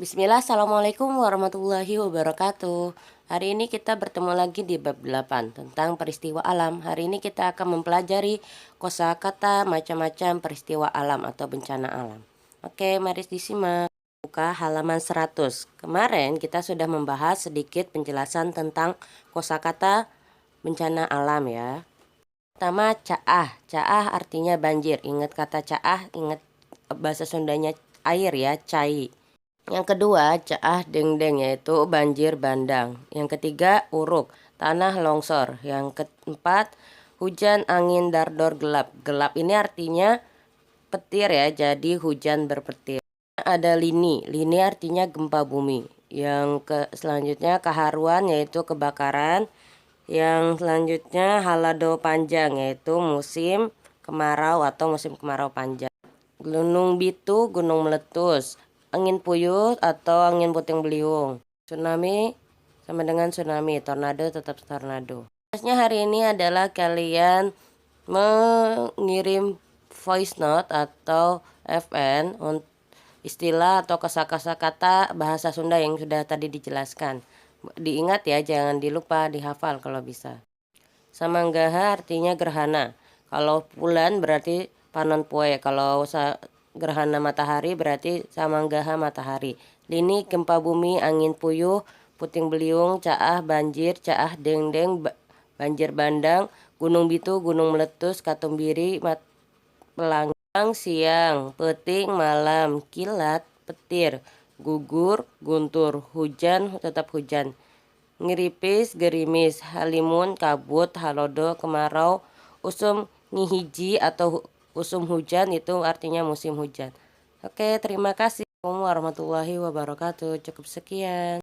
Bismillah, Assalamualaikum warahmatullahi wabarakatuh. Hari ini kita bertemu lagi di bab 8 tentang peristiwa alam. Hari ini kita akan mempelajari kosakata macam-macam peristiwa alam atau bencana alam. Oke, mari disimak. Buka halaman 100. Kemarin kita sudah membahas sedikit penjelasan tentang kosakata bencana alam ya. Pertama, caah. Caah artinya banjir. Ingat kata caah, ingat bahasa Sundanya air ya, cai. Yang kedua, caah dengdeng yaitu banjir bandang. Yang ketiga, uruk, tanah longsor. Yang keempat, hujan angin dardor gelap. Gelap ini artinya petir ya, jadi hujan berpetir. Ada lini, lini artinya gempa bumi. Selanjutnya keharuan yaitu kebakaran. Yang selanjutnya halado panjang yaitu musim kemarau atau musim kemarau panjang. Gunung Bitu, gunung meletus. Angin puyuh atau angin puting beliung. Tsunami sama dengan tsunami. Tornado tetap tornado. Tugasnya hari ini adalah kalian mengirim voice note atau FN istilah atau kosakata bahasa Sunda yang sudah tadi dijelaskan. Diingat ya, jangan dilupa, dihafal kalau bisa. Samanggaha artinya gerhana. Kalau bulan berarti panon poe. Kalau gerhana matahari berarti samanggaha matahari. Lini gempa bumi, angin puyuh, puting beliung, caah banjir, caah dengdeng, banjir bandang, gunung bitu, gunung meletus, katumbiri, pelangang siang, peting malam, kilat, petir, gugur, guntur, hujan tetap hujan. Ngeripis, gerimis, halimun, kabut, halodo, kemarau, usum ngihiji atau usum hujan itu artinya musim hujan. Oke, terima kasih. Assalamualaikum warahmatullahi wabarakatuh. Cukup sekian.